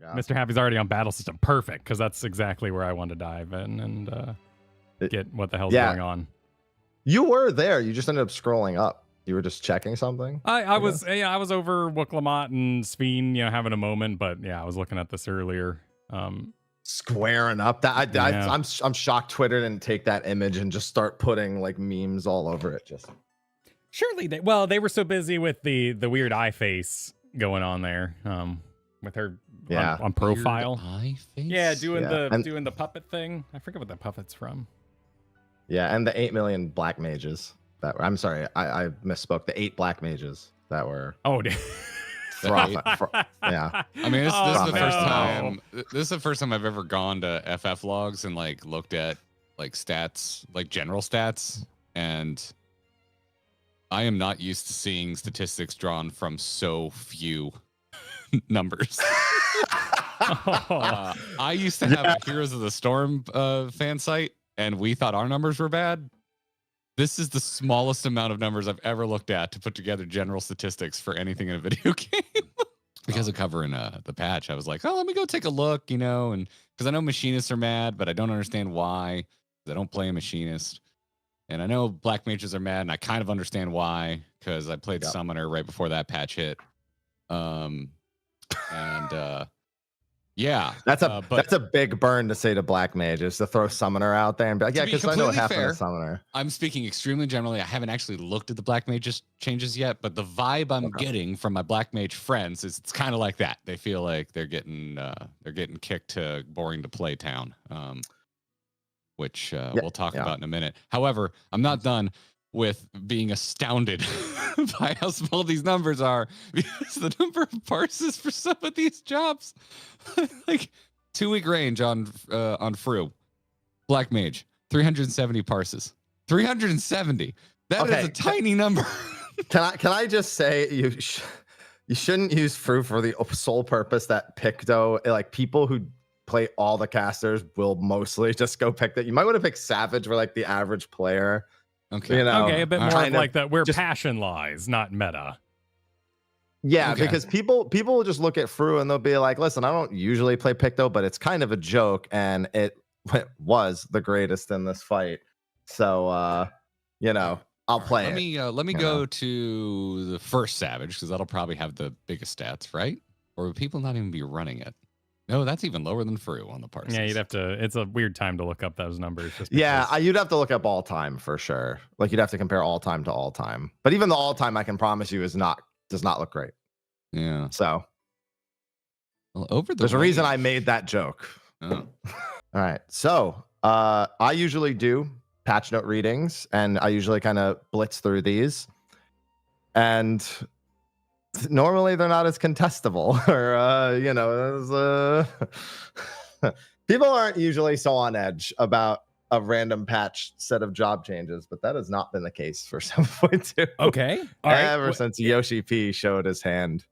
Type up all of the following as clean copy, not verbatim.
God. Mr. Happy's already on battle system. Perfect, because that's exactly where I want to dive in and get what the hell's going on. You were there. You just ended up scrolling up. You were just checking something. I was over Wooklamot and Sveen, having a moment, but yeah, I was looking at this earlier. Squaring up. I'm shocked Twitter didn't take that image and just start putting like memes all over it. Just surely they were so busy with the weird eye face going on there. With her on profile. Weird eye face? Yeah, doing the puppet thing. I forget what that puppet's from. Yeah, and the 8 million black mages. I'm sorry, I misspoke. The 8 black mages that were. Oh, yeah. I mean, this is the first time. This is the first time I've ever gone to FF logs and like looked at like stats, like general stats, and I am not used to seeing statistics drawn from so few numbers. I used to have a Heroes of the Storm fan site, and we thought our numbers were bad. This is the smallest amount of numbers I've ever looked at to put together general statistics for anything in a video game. Because of covering the patch, I was like, oh, let me go take a look, and because I know machinists are mad, but I don't understand why. I don't play a machinist. And I know black mages are mad, and I kind of understand why, because I played Summoner right before that patch hit. Yeah, that's a big burn to say to black mages, to throw Summoner out there and be like, yeah, because I know half of the Summoner. I'm speaking extremely generally. I haven't actually looked at the black mages changes yet, but the vibe I'm getting from my black mage friends is it's kind of like that. They feel like they're getting kicked to boring to play town, which we'll talk about in a minute. However, I'm not done with being astounded by how small these numbers are, because the number of parses for some of these jobs, like 2-week range on Fru, Black Mage, 370 parses. 370. That is a tiny number. Can I just say you shouldn't use Fru for the sole purpose that Picto, like people who play all the casters will mostly just go pick that. You might want to pick Savage for like the average player. Okay. A bit more of like that where passion lies, not meta. Yeah, because people will just look at Fru and they'll be like, listen, I don't usually play Picto, but it's kind of a joke, and it was the greatest in this fight. So I'll play it. Let me go to the first Savage, because that'll probably have the biggest stats, right? Or would people not even be running it? No, that's even lower than Fru on the parses. Yeah, you'd have to. It's a weird time to look up those numbers. You'd have to look up all time for sure. Like you'd have to compare all time to all time. But even the all time, I can promise you, does not look great. Yeah. So, there's a reason I made that joke. Oh. All right. So, I usually do patch note readings, and I usually kind of blitz through these, and normally they're not as contestable, or people aren't usually so on edge about a random patch set of job changes, but that has not been the case for 7.2. Okay. Ever since Yoshi P showed his hand.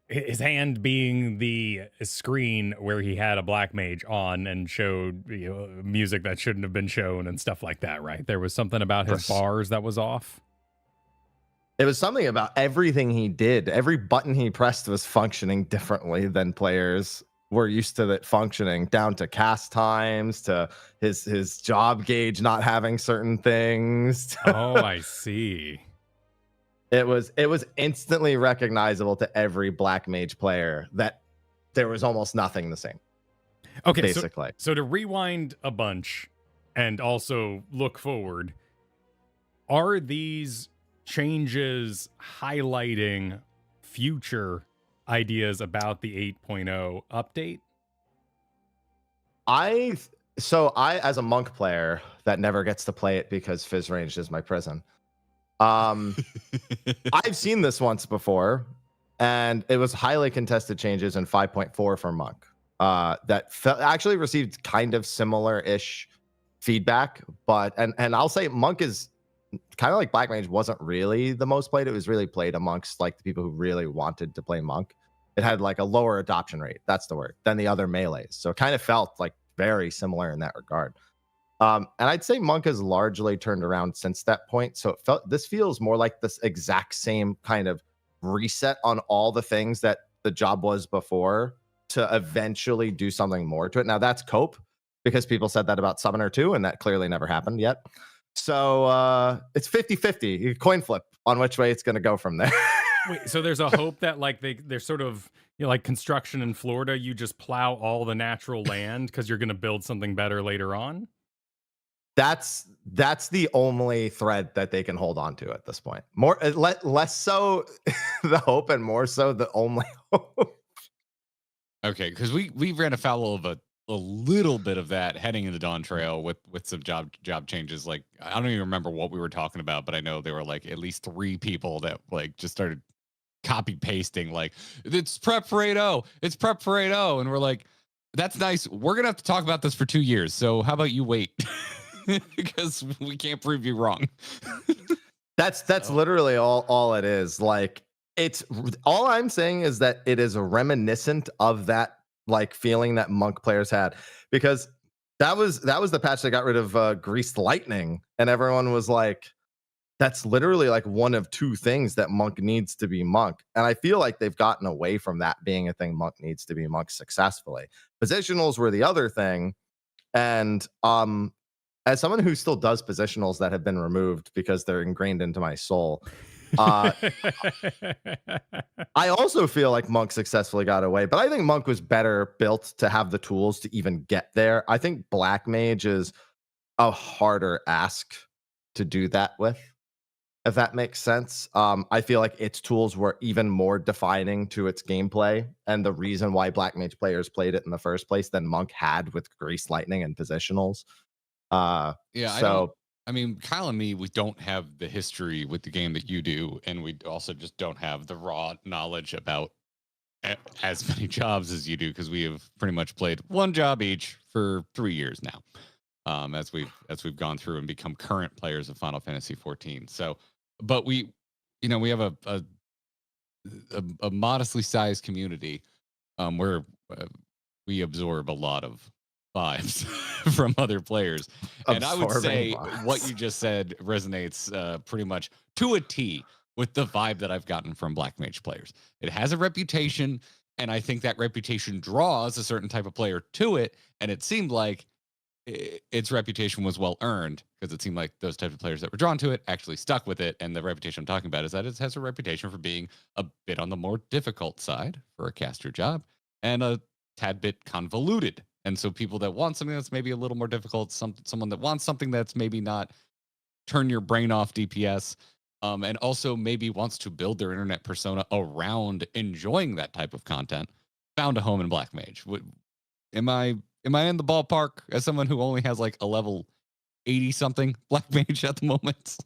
His hand being the screen where he had a black mage on and showed music that shouldn't have been shown and stuff like that, right? There was something about his bars that was off. It was something about everything he did. Every button he pressed was functioning differently than players were used to it functioning, down to cast times, to his job gauge not having certain things. Oh, I see. It was instantly recognizable to every black mage player that there was almost nothing the same. Okay, basically. So to rewind a bunch and also look forward, are these changes highlighting future ideas about the 8.0 update? I as a monk player that never gets to play it because Fizz Ranged is my prison. I've seen this once before, and it was highly contested changes in 5.4 for monk that actually received kind of similar-ish feedback, but and I'll say monk is kind of like black mage wasn't really the most played. It was really played amongst like the people who really wanted to play monk. It had like a lower adoption rate, that's the word, than the other melees. So it kind of felt like very similar in that regard. And I'd say monk has largely turned around since that point. So this feels more like this exact same kind of reset on all the things that the job was before to eventually do something more to it. Now that's cope, because people said that about Summoner 2, and that clearly never happened yet. So it's 50-50, coin flip on which way it's going to go from there. Wait, so there's a hope that like they're sort of, you know, like construction in Florida, you just plow all the natural land because you're going to build something better later on? That's the only thread that they can hold on to at this point. More less so the hope, and more so the only hope. Okay, because we ran afoul of a little bit of that heading into Dawn Trail with some job changes. Like, I don't even remember what we were talking about, but I know there were like at least 3 people that like just started copy pasting like, it's prep for 8.0, it's prep for 8.0, and we're like, that's nice. We're gonna have to talk about this for 2 years. So how about you wait? Because we can't prove you wrong. That's literally all it is. Like, it's all I'm saying is that it is reminiscent of that like feeling that Monk players had, because that was the patch that got rid of Greased Lightning, and everyone was like, that's literally like one of 2 things that Monk needs to be Monk. And I feel like they've gotten away from that being a thing Monk needs to be Monk successfully. Positionals were the other thing. And as someone who still does positionals that have been removed because they're ingrained into my soul, I also feel like Monk successfully got away, but I think Monk was better built to have the tools to even get there. I think Black Mage is a harder ask to do that with, if that makes sense. I feel like its tools were even more defining to its gameplay, and the reason why Black Mage players played it in the first place than Monk had with Greased Lightning and positionals. Yeah, I mean, Kyle and me, we don't have the history with the game that you do, and we also just don't have the raw knowledge about as many jobs as you do, because we have pretty much played one job each for 3 years now, as we've gone through and become current players of Final Fantasy 14. So, but we have a modestly sized community, where we absorb a lot of vibes from other players. And I would say what you just said resonates pretty much to a T with the vibe that I've gotten from Black Mage players. It has a reputation, and I think that reputation draws a certain type of player to it. And it seemed like its reputation was well earned, because it seemed like those types of players that were drawn to it actually stuck with it. And the reputation I'm talking about is that it has a reputation for being a bit on the more difficult side for a caster job, and a tad bit convoluted. And so people that want something that's maybe a little more difficult, someone that wants something that's maybe not turn your brain off DPS, and also maybe wants to build their internet persona around enjoying that type of content, found a home in Black Mage. Am I in the ballpark as someone who only has like a level 80 something Black Mage at the moment?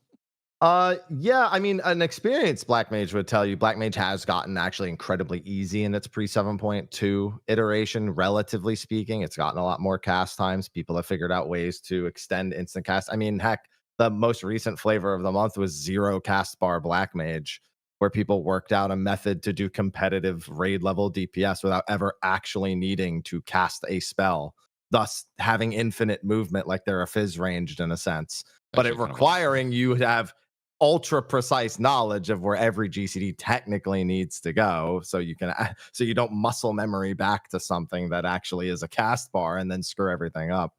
Yeah, I mean, an experienced Black Mage would tell you Black Mage has gotten actually incredibly easy in its pre 7.2 iteration, relatively speaking. It's gotten a lot more cast times. People have figured out ways to extend instant cast. I mean, heck, the most recent flavor of the month was 0 cast bar Black Mage, where people worked out a method to do competitive raid level DPS without ever actually needing to cast a spell, thus having infinite movement like they're a fizz ranged in a sense, but it requiring you to have ultra precise knowledge of where every GCD technically needs to go, so you don't muscle memory back to something that actually is a cast bar and then screw everything up.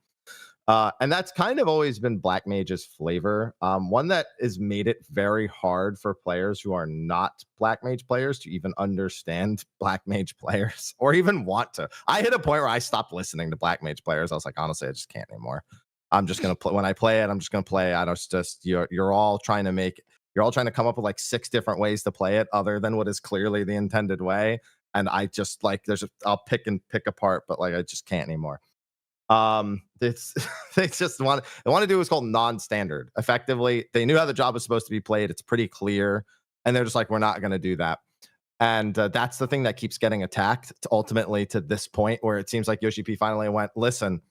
And that's kind of always been Black Mage's flavor. One that has made it very hard for players who are not Black Mage players to even understand Black Mage players or even want to. I hit a point where I stopped listening to Black Mage players. I was like, honestly, I just can't anymore. I'm just gonna play. When I play it, I'm just gonna play. I don't just you're all trying to come up with like 6 different ways to play it other than what is clearly the intended way. And I just like I'll pick apart, but like I just can't anymore. It's they want to do what's called non-standard. Effectively, they knew how the job was supposed to be played. It's pretty clear, and they're just like, we're not going to do that. And that's the thing that keeps getting attacked ultimately to this point, where it seems like Yoshi P finally went, listen,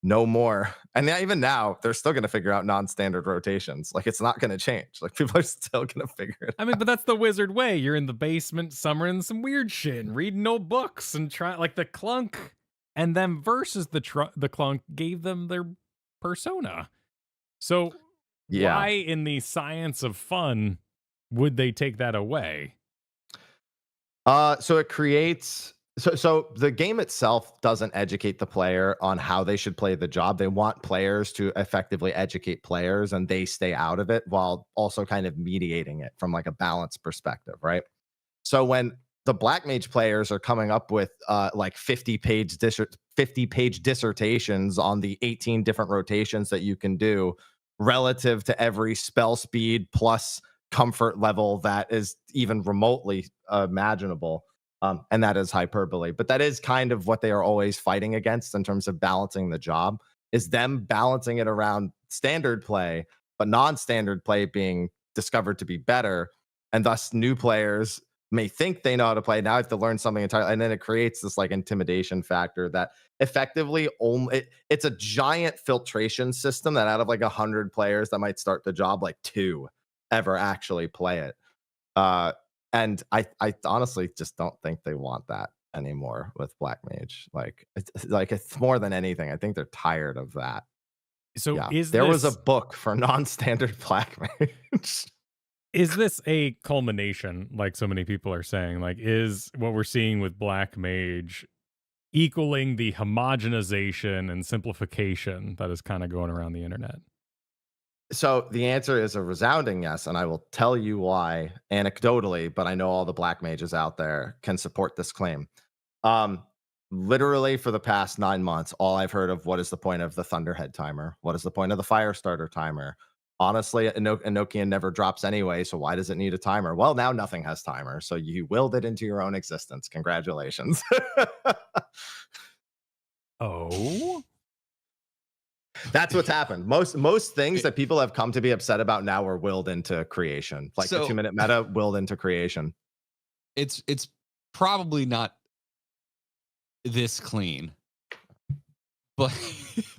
no more. And even now, they're still going to figure out non-standard rotations. Like, it's not going to change. Like, people are still going to figure it out. I mean, but that's the wizard way. You're in the basement summoning some weird shit and reading old books and trying, like the Clunk and them versus the Clunk gave them their persona. So why in the science of fun would they take that away? So it creates So the game itself doesn't educate the player on how they should play the job. They want players to effectively educate players, and they stay out of it while also kind of mediating it from like a balance perspective, right? So when the Black Mage players are coming up with like 50-page dissertations on the 18 different rotations that you can do relative to every spell speed plus comfort level that is even remotely imaginable. And that is hyperbole, but that is kind of what they are always fighting against in terms of balancing the job, is them balancing it around standard play, but non-standard play being discovered to be better. And thus new players may think they know how to play. Now I have to learn something entirely. And then it creates this like intimidation factor that effectively only it's a giant filtration system that out of like 100 players that might start the job, like 2 ever actually play it. And I honestly just don't think they want that anymore with Black Mage. Like it's more than anything. I think they're tired of that. So Yeah. is There was a this book for non-standard Black Mage. is this a culmination, like so many people are saying? Like, is what we're seeing with Black Mage equaling the homogenization and simplification that is kind of going around the internet? So the answer is a resounding yes, and I will tell you why anecdotally, but I know all the Black Mages out there can support this claim. Um, Literally for the past 9 months, all I've heard of what is the point of the Thunderhead timer? What is the point of the Firestarter timer? Honestly, Enochian never drops anyway, so why does it need a timer? Well, now nothing has timer, so you willed it into your own existence. Congratulations. Oh, That's what's happened. Most things that people have come to be upset about now are willed into creation. Like the So 2-minute meta willed into creation. it's probably not this clean, but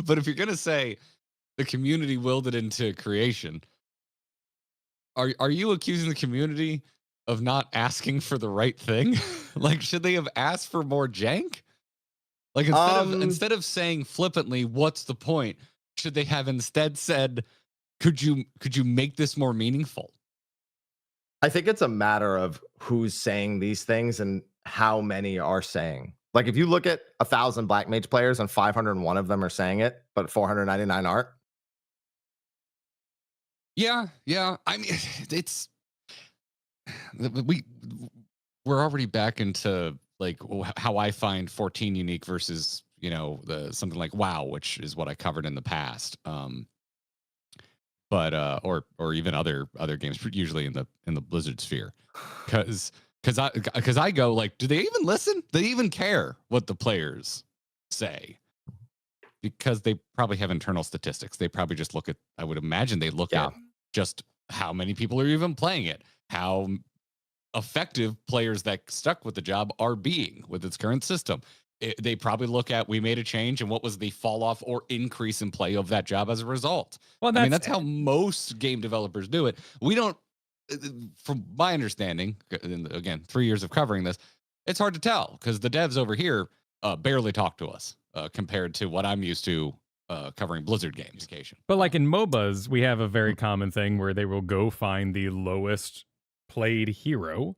but if you're gonna say the community willed it into creation, are you accusing the community of not asking for the right thing? Like, should they have asked for more jank? Like instead of saying flippantly, "What's the point?" Should they have instead said, "Could you make this more meaningful?" I think it's a matter of who's saying these things and how many are saying. Like if you look at 1,000 Black Mage players and 501 of them are saying it, but 499 aren't. Yeah. I mean, it's we're already back into like how I find 14 unique versus the something like WoW, which is what I covered in the past. But or even other games, usually in the Blizzard sphere, because I go like, do they even listen? Do they even care what the players say? Because they probably have internal statistics. They probably just look at, I would imagine they look at just how many people are even playing it, how effective players that stuck with the job are being with its current system. They probably look at, we made a change and what was the fall off or increase in play of that job as a result. well, I mean, that's how most game developers do it. We don't, from my understanding, again, 3 years of covering this, it's hard to tell because the devs over here barely talk to us compared to what I'm used to covering Blizzard games. But like in MOBAs, we have a very common thing where they will go find the lowest played hero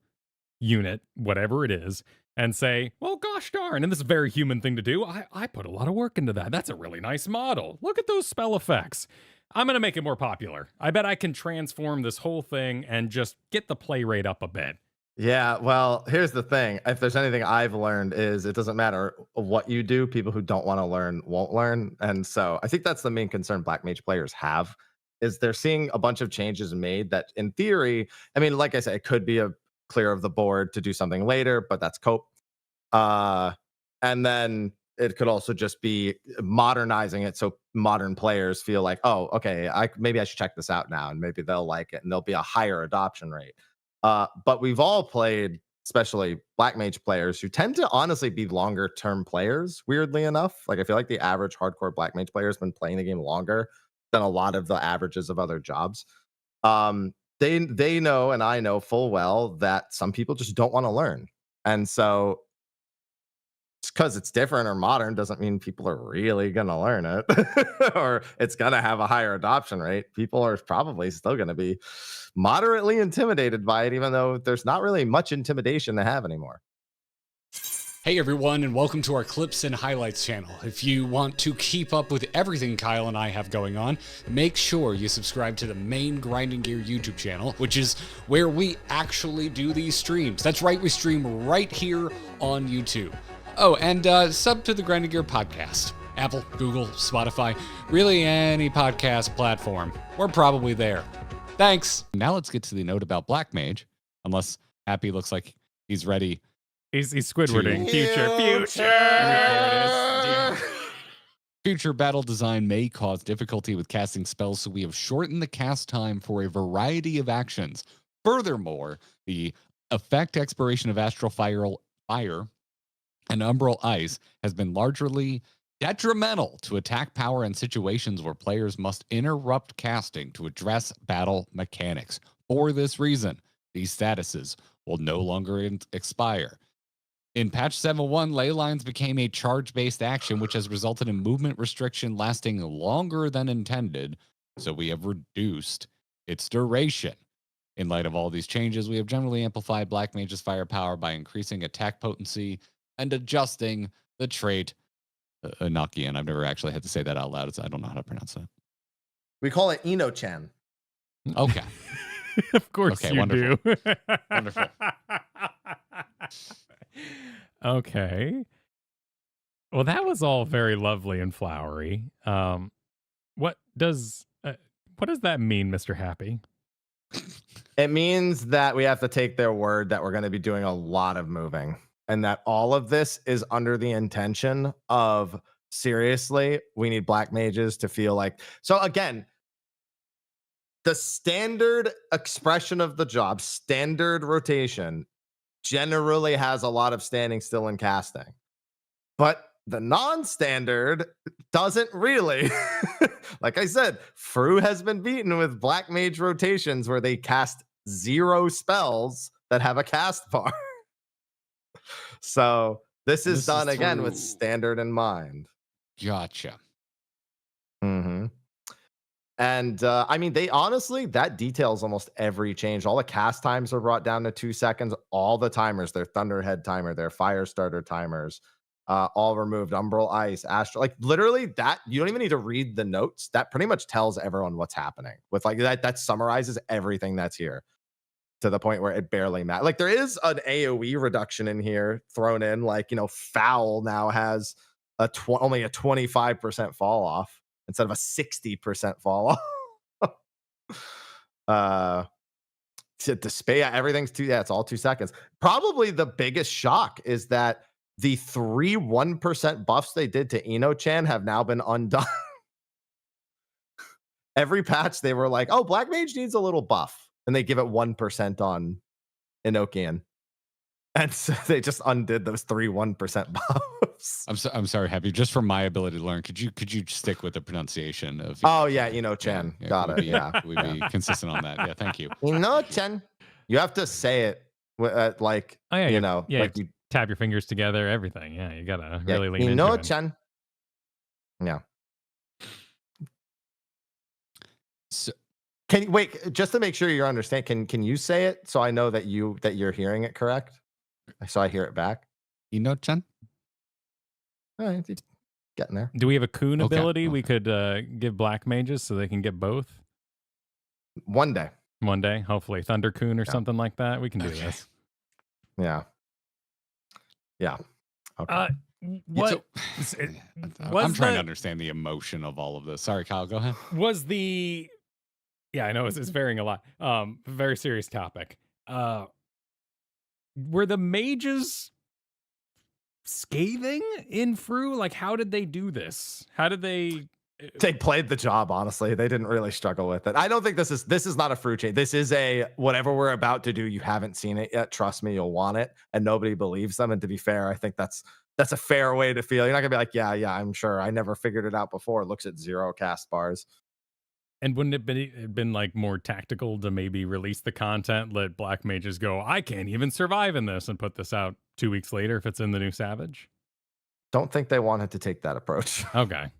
unit, whatever it is, and say, well, gosh darn, and this is a very human thing to do. I put a lot of work into that. That's a really nice model. Look at those spell effects. I'm going to make it more popular. I bet I can transform this whole thing and just get the play rate up a bit. Yeah, well, here's the thing. If there's anything I've learned is it doesn't matter what you do, people who don't want to learn won't learn. And so I think that's the main concern Black Mage players have, is they're seeing a bunch of changes made that in theory, I mean, like I said, it could be a clear of the board to do something later, but that's cope. And then it could also just be modernizing it so modern players feel like, oh, okay, maybe I should check this out now, and maybe they'll like it and there'll be a higher adoption rate. But we've all played, especially Black Mage players, who tend to honestly be longer term players, weirdly enough. Like I feel like the average hardcore Black Mage player has been playing the game longer than a lot of the averages of other jobs. They know, and I know full well, that some people just don't want to learn. And so because it's different or modern doesn't mean people are really going to learn it or it's going to have a higher adoption rate. People are probably still going to be moderately intimidated by it, even though there's not really much intimidation to have anymore. Hey everyone, and welcome to our Clips and Highlights channel. If you want to keep up with everything Kyle and I have going on, make sure you subscribe to the main Grinding Gear YouTube channel, which is where we actually do these streams. That's right, we stream right here on YouTube. Oh, and sub to the Grinding Gear podcast. Apple, Google, Spotify, really any podcast platform. We're probably there. Thanks. Now let's get to the note about Black Mage, unless Happy looks like he's ready. He's Squidwarding. Future. Future battle design may cause difficulty with casting spells, so we have shortened the cast time for a variety of actions. Furthermore, the effect expiration of Astral Fire and Umbral Ice has been largely detrimental to attack power in situations where players must interrupt casting to address battle mechanics. For this reason, these statuses will no longer expire. In patch 7.1, ley lines became a charge-based action, which has resulted in movement restriction lasting longer than intended, so we have reduced its duration. In light of all these changes, we have generally amplified Black Mage's firepower by increasing attack potency and adjusting the trait Enochian. I've never actually had to say that out loud. I don't know how to pronounce that. We call it Eno-chan. Okay. Of course Okay, you wonderful. do. Wonderful. Okay. Well, that was all very lovely and flowery. What does that mean, Mr. Happy? It means that we have to take their word that we're going to be doing a lot of moving, and that all of this is under the intention of, seriously, we need Black Mages to feel like. So again, the standard expression of the job, standard rotation, generally has a lot of standing still and casting. But the non-standard doesn't really. Like I said, Fru has been beaten with Black Mage rotations where they cast 0 spells that have a cast bar. So this is done again with standard in mind. Gotcha. Mm-hmm. And I mean, they honestly, that details almost every change. All the cast times are brought down to 2 seconds. All the timers, their Thunderhead timer, their Firestarter timers, all removed. Umbral Ice, Astral, like literally that. You don't even need to read the notes. That pretty much tells everyone what's happening. With like that summarizes everything that's here to the point where it barely matters. Like there is an AOE reduction in here thrown in. Like, you know, Foul now has only a 25% fall off instead of a 60% fall off. To display, everything's it's all 2 seconds. Probably the biggest shock is that the 1% buffs they did to Eno-chan have now been undone. Every patch they were like, oh, Black Mage needs a little buff, and they give it 1% on Enochian. And so they just undid those 1% buffs. I'm sorry, Happy. Just for my ability to learn, could you stick with the pronunciation of? Oh yeah, Eno-chan. Yeah, Got it. Yeah, we'd be consistent on that. Yeah, thank you. Eno-chan. You have to say it like, Oh yeah, you know, yeah, like you tap your fingers together, everything. Yeah, you gotta really lean into it. Eno-chan. Yeah. So, can you wait just to make sure you understand? Can you say it so I know that you're hearing it correct? So I hear it back. Eno-chan? All right, getting there. Do we have a Coon Okay, ability we okay. could give Black Mages so they can get both? One day. One day, hopefully. Thunder Coon or Yeah. something like that. We can do Okay. this. Yeah. Yeah. Okay. What I'm trying to understand the emotion of all of this. Sorry, Kyle, go ahead. was the... Yeah, I know it's varying a lot. Very serious topic. Were the mages scathing in Fru? Like, how did they do this? How did they... They played the job, honestly. They didn't really struggle with it. I don't think this is not a Fru change. This is a whatever we're about to do. You haven't seen it yet. Trust me, you'll want it. And nobody believes them. And to be fair, I think that's a fair way to feel. You're not gonna be like, yeah, I'm sure. I never figured it out before. It looks at 0 cast bars. And wouldn't it been like more tactical to maybe release the content, let Black Mages go, I can't even survive in this, and put this out 2 weeks later if it's in the new Savage? Don't think they wanted to take that approach. Okay.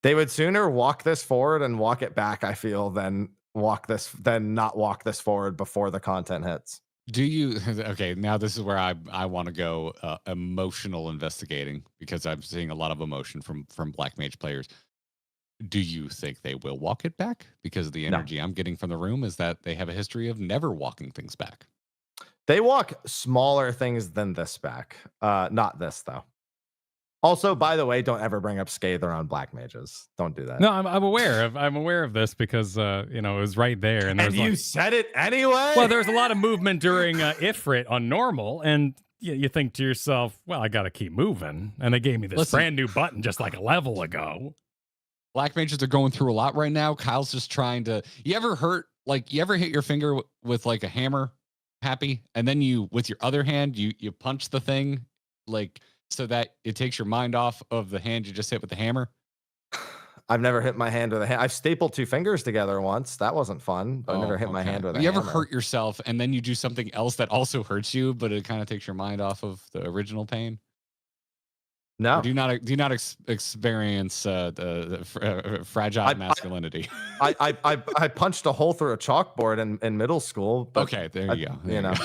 They would sooner walk this forward and walk it back, I feel, than not walk this forward before the content hits. Do you okay? Now this is where I want to go emotional investigating because I'm seeing a lot of emotion from Black Mage players. Do you think they will walk it back? Because the No. energy I'm getting from the room is that they have a history of never walking things back. They walk smaller things than this back. Not this though. Also, by the way, don't ever bring up Scathe around Black Mages. Don't do that. No, I'm aware of this because it was right there, and there And was you said it anyway. well, there's a lot of movement during Ifrit on normal, and you think to yourself, well, I got to keep moving, and they gave me this brand new button just like a level ago. Black Mages are going through a lot right now. Kyle's just trying to. You ever hit your finger with like a hammer, Happy, and then you with your other hand you punch the thing like. So that it takes your mind off of the hand you just hit with the hammer? I've never hit my hand with a hammer. I've stapled two fingers together once. That wasn't fun. But I never hit my hand with a hammer. You ever hurt yourself and then you do something else that also hurts you, but it kind of takes your mind off of the original pain? No. Or do you not experience the fragile masculinity? I punched a hole through a chalkboard in middle school. But okay, there you go. There you know.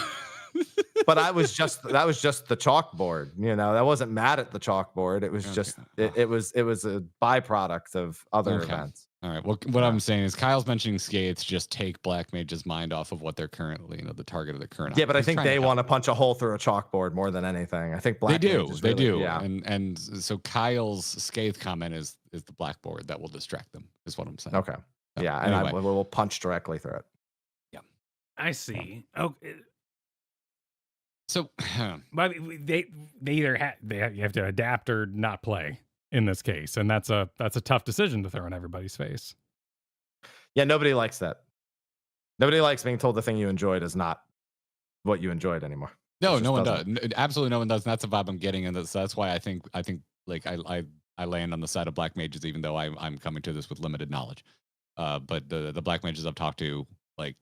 But that was just the chalkboard. That wasn't mad at the chalkboard. It was just it was a byproduct of other events. All right. Well, what I'm saying is Kyle's mentioning Skates just take Black Mage's mind off of what they're currently, the target of their current. Yeah, but I think they want to punch a hole through a chalkboard more than anything. I think Black Mage they do. Yeah. And so Kyle's Scathe comment is the blackboard that will distract them, is what I'm saying. Okay. So, yeah, anyway. and we'll punch directly through it. Yeah. I see. Okay. So, but they either you have to adapt or not play in this case, and that's a tough decision to throw in everybody's face. Yeah, nobody likes that. Nobody likes being told the thing you enjoyed is not what you enjoyed anymore. No one does. Absolutely, no one does. And that's the vibe I'm getting, and that's why I think like I land on the side of Black Mages, even though I'm coming to this with limited knowledge. But the Black Mages I've talked to, like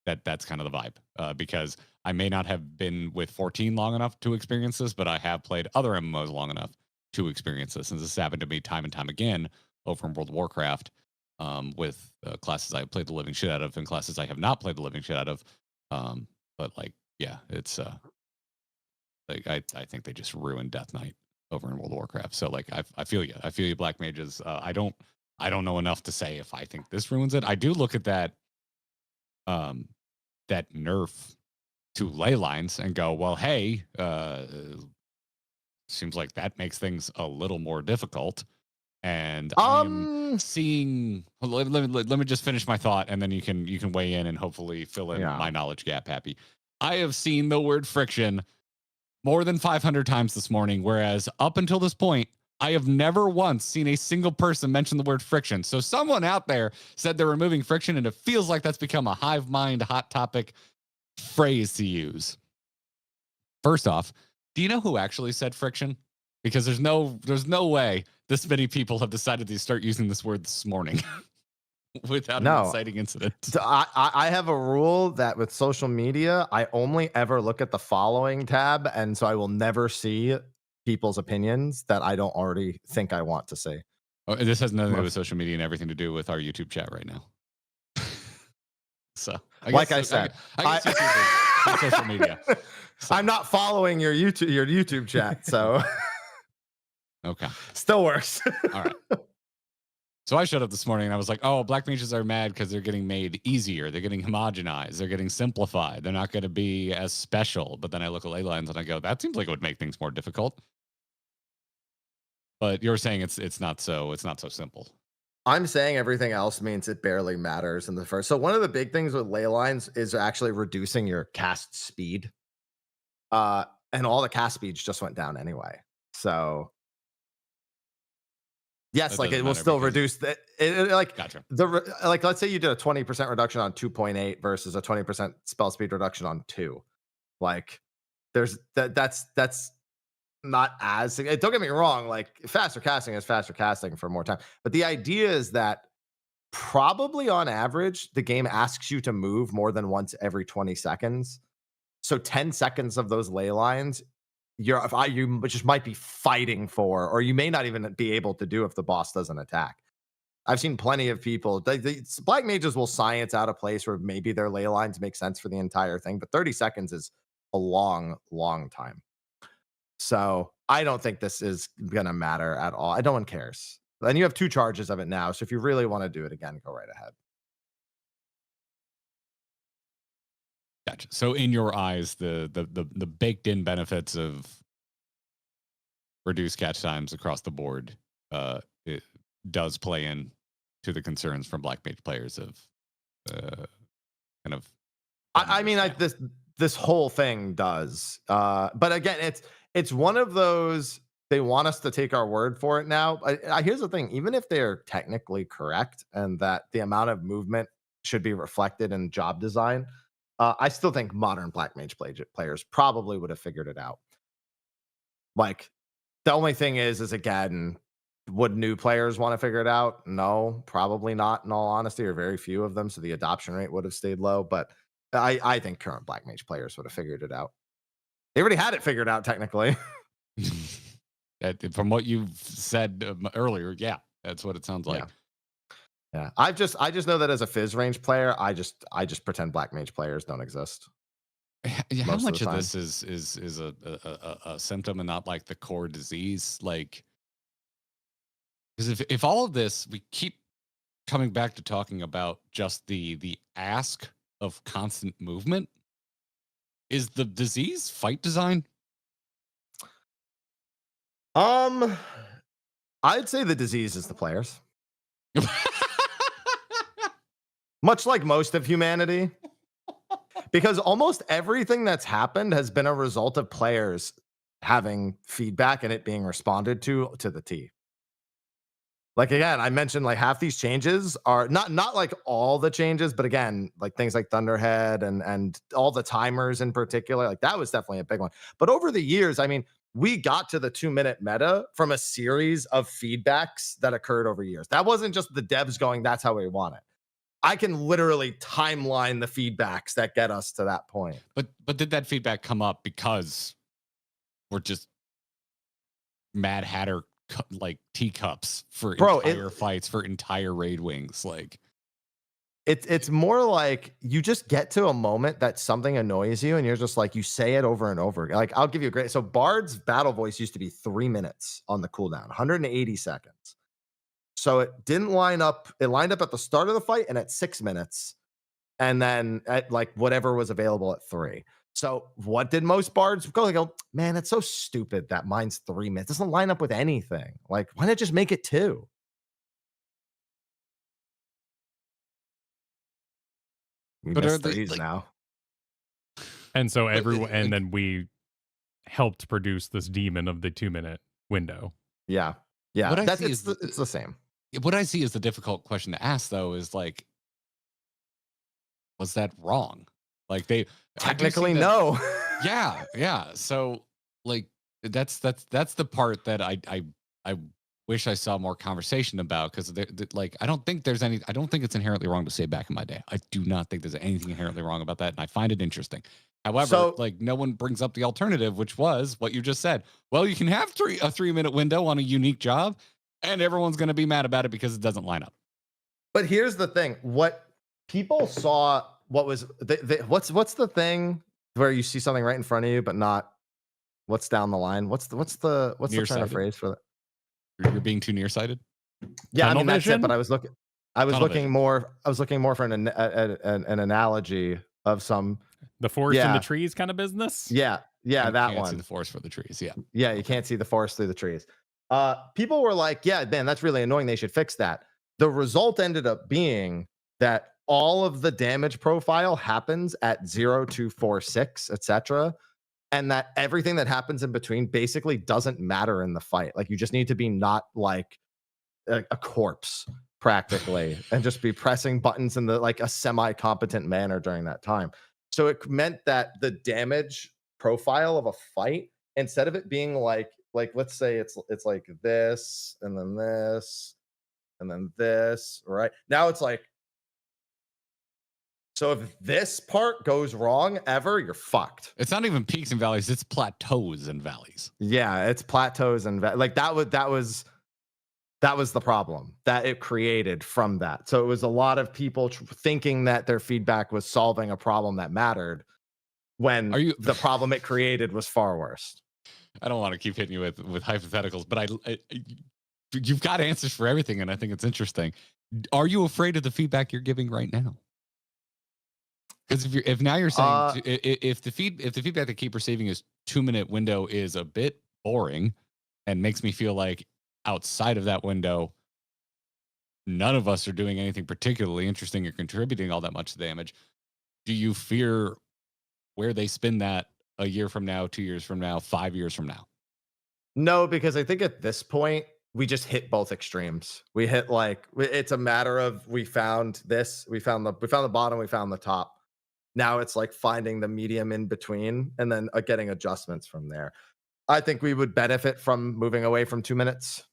that's kind of the vibe, because I may not have been with 14 long enough to experience this, but I have played other MMOs long enough to experience this. And this has happened to me time and time again over in World of Warcraft, with classes I have played the living shit out of and classes I have not played the living shit out of. But like, yeah, it's like I think they just ruined Death Knight over in World of Warcraft. So like I feel you, Black Mages. I don't know enough to say if I think this ruins it. I do look at that that nerf to ley lines and go, well, hey, seems like that makes things a little more difficult. And I'm seeing. Let me just finish my thought, and then you can weigh in and hopefully fill in my knowledge gap. Happy. I have seen the word friction more than 500 times this morning, whereas up until this point, I have never once seen a single person mention the word friction. So someone out there said they're removing friction, and it feels like that's become a hive mind, hot topic phrase to use. First off, do you know who actually said friction? Because there's no way this many people have decided to start using this word this morning without an inciting incident. So I have a rule that with social media, I only ever look at the following tab, and so I will never see people's opinions that I don't already think I want to see. Oh, this has nothing to do with social media and everything to do with our YouTube chat right now. So, I guess YouTube is social media. So. I'm not following your YouTube chat, so okay, still works. All right. So I showed up this morning and I was like, oh, Black Mages are mad because they're getting made easier. They're getting homogenized. They're getting simplified. They're not going to be as special. But then I look at ley lines and I go, that seems like it would make things more difficult. But you're saying it's not so simple. I'm saying everything else means it barely matters in the first. So one of the big things with ley lines is actually reducing your cast speed. And all the cast speeds just went down anyway. So yes, like it will still reduce the like gotcha. Like let's say you did a 20% reduction on 2.8 versus a 20% spell speed reduction on 2. Like there's that's not as, don't get me wrong, like faster casting is faster casting for more time. But the idea is that probably on average, the game asks you to move more than once every 20 seconds. So 10 seconds of those ley lines, you just might be fighting for, or you may not even be able to do if the boss doesn't attack. I've seen plenty of people. Black mages will science out a place where maybe their ley lines make sense for the entire thing, but 30 seconds is a long, long time. So I don't think this is gonna matter at all. No one cares. And you have 2 charges of it now. So if you really want to do it again, go right ahead. Gotcha. So in your eyes, the baked in benefits of reduced catch times across the board, it does play in to the concerns from Black Mage players of kind of. I mean, this whole thing does. But again, it's one of those. They want us to take our word for it now. Here's the thing: even if they're technically correct and that the amount of movement should be reflected in job design, I still think modern Black Mage players probably would have figured it out. Like, the only thing is again, would new players want to figure it out? No, probably not, in all honesty, or very few of them. So the adoption rate would have stayed low. But I think current Black Mage players would have figured it out. They already had it figured out, technically. From what you've said earlier, yeah, that's what it sounds like. Yeah. I just know that as a Fizz range player, I just pretend Black Mage players don't exist. How much of this is a symptom and not like the core disease? Like, because if all of this, we keep coming back to talking about just the ask of constant movement, is the disease fight design? I'd say the disease is the players. Much like most of humanity. Because almost everything that's happened has been a result of players having feedback and it being responded to the T. Like, again, I mentioned like half these changes are not like all the changes, but again, like things like Thunderhead and all the timers in particular, like that was definitely a big one. But over the years, I mean, we got to the 2-minute meta from a series of feedbacks that occurred over years. That wasn't just the devs going, that's how we want it. I can literally timeline the feedbacks that get us to that point. But did that feedback come up because we're just Mad Hatter like teacups for entire fights, for entire raid wings? Like, it's more like you just get to a moment that something annoys you and you're just like, you say it over and over. Like, I'll give you a great, so Bard's battle voice used to be 3 minutes on the cooldown, 180 seconds. So it didn't line up. It lined up at the start of the fight and at 6 minutes, and then at like whatever was available at 3. So what did most bards go? They go, man, it's so stupid that mine's 3 minutes. It doesn't line up with anything. Like, why not just make it 2? We missed threes now. And so everyone, and then we helped produce this demon of the 2-minute window. Yeah. It's the same. What I see is the difficult question to ask, though, is like, was that wrong? Like, they technically no. yeah. So like that's the part that I wish I saw more conversation about, because like I don't think it's inherently wrong to say back in my day. I do not think there's anything inherently wrong about that, and I find it interesting. However, like, no one brings up the alternative, which was what you just said. Well, you can have a 3-minute window on a unique job, and everyone's going to be mad about it because it doesn't line up. But here's the thing: what people saw, what was what's the thing where you see something right in front of you, but not what's down the line? What's the turn of phrase for that? You're being too nearsighted. Yeah, I mean that's it. But I was looking more for an analogy of some. The forest and the trees kind of business? Yeah, that one. See the forest for the trees, yeah. Yeah, you can't see the forest through the trees. People were like, yeah, man, that's really annoying. They should fix that. The result ended up being that all of the damage profile happens at 0, 2, 4, 6, etc. And that everything that happens in between basically doesn't matter in the fight. Like, you just need to be not like a corpse practically and just be pressing buttons in like a semi-competent manner during that time. So it meant that the damage profile of a fight, instead of it being like let's say it's like this and then this and then this, right? Now it's like, so if this part goes wrong ever, you're fucked. It's not even peaks and valleys, it's plateaus and valleys. Yeah, it's plateaus and like that That was the problem that it created from that. So it was a lot of people thinking that their feedback was solving a problem that mattered when the problem it created was far worse. I don't want to keep hitting you with hypotheticals, but you've got answers for everything, and I think it's interesting. Are you afraid of the feedback you're giving right now? Because if now you're saying if the feedback that keep receiving is 2-minute window is a bit boring and makes me feel like outside of that window, none of us are doing anything particularly interesting or contributing all that much damage. Do you fear where they spin that a year from now, 2 years from now, 5 years from now? No, because I think at this point we just hit both extremes. We hit like it's a matter of we found this, we found the bottom, we found the top. Now it's like finding the medium in between and then getting adjustments from there. I think we would benefit from moving away from 2 minutes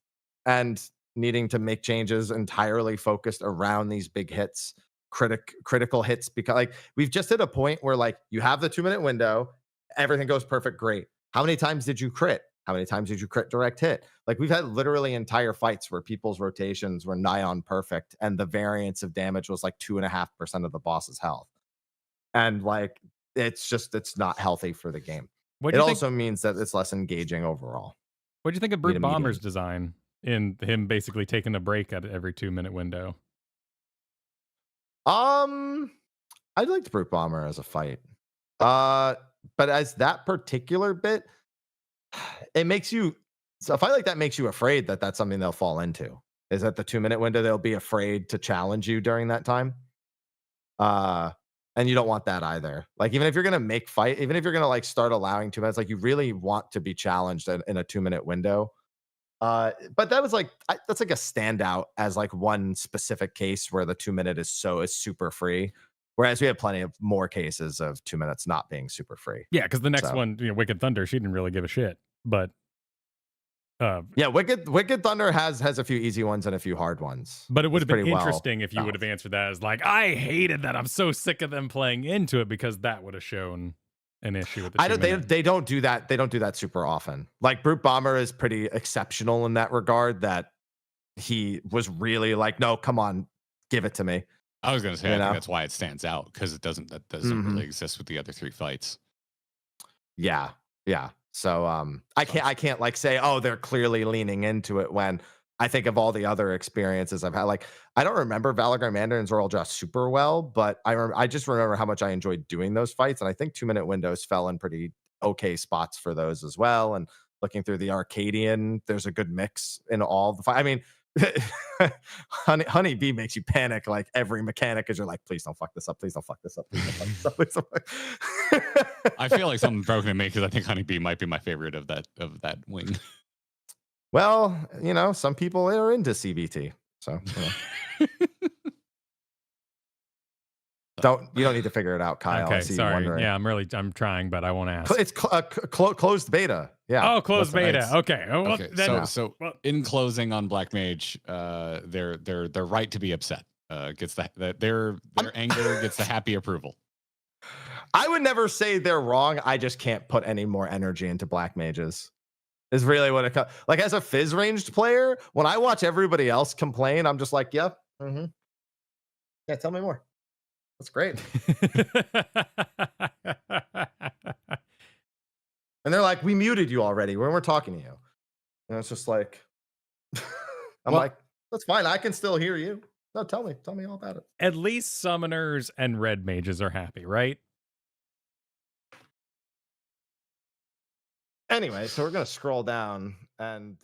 and needing to make changes entirely focused around these big hits, critical hits, because like we've just hit a point where like you have the 2 minute window, everything goes perfect, great. How many times did you crit? How many times did you crit direct hit? Like we've had literally entire fights where people's rotations were nigh on perfect and the variance of damage was like 2.5% of the boss's health. And like it's not healthy for the game. It also means that it's less engaging overall. What do you think of Brute Bomber's design in him basically taking a break at every 2 minute window? I liked Brute Bomber as a fight. But as that particular bit, it makes you, so a fight like that makes you afraid that that's something they'll fall into. Is that the 2 minute window, they'll be afraid to challenge you during that time. And you don't want that either. Like, even if you're going to make fight, even if you're going to like start allowing 2 minutes, like you really want to be challenged in a 2 minute window. But that was like, that's like a standout as like one specific case where the 2 minute is super free. Whereas we have plenty of more cases of 2 minutes not being super free. Yeah, because the next one, Wicked Thunder, she didn't really give a shit. But yeah, Wicked Thunder has a few easy ones and a few hard ones. But it would have been interesting if you would have answered that as like, I hated that. I'm so sick of them playing into it, because that would have shown an issue with the they don't do that. They don't do that super often. Like Brute Bomber is pretty exceptional in that regard, that he was really like, no, come on, give it to me. I was going to say, I think that's why it stands out, because that doesn't really exist with the other 3 fights. Yeah. So I can't like say, oh, they're clearly leaning into it, when I think of all the other experiences I've had. Like, I don't remember Valagar Mandarin Zoral super well, but I just remember how much I enjoyed doing those fights, and I think 2 minute windows fell in pretty okay spots for those as well. And looking through the Arcadian, there's a good mix in all the fights. I mean, Honeybee makes you panic like every mechanic, because you're like, please don't fuck this up, please don't fuck this up, please don't fuck this up, please don't fuck. I feel like something broken in me, because I think Honeybee might be my favorite of that wing. Well, some people are into CBT, so you don't need to figure it out, Kyle. Okay, sorry. Yeah, I'm trying, but I won't ask. It's closed beta. Yeah. Oh, closed beta. Okay. Well, okay. So in closing on Black Mage, they're right to be upset. Gets their anger gets the happy approval. I would never say they're wrong. I just can't put any more energy into Black Mages. Is really what it comes. Like, as a Fizz ranged player, when I watch everybody else complain, I'm just like, yeah, yeah, tell me more. That's great. And they're like, we muted you already when we're talking to you. And it's just like, I'm like, that's fine. I can still hear you. No, tell me all about it. At least summoners and red mages are happy, right? Anyway, so we're going to scroll down and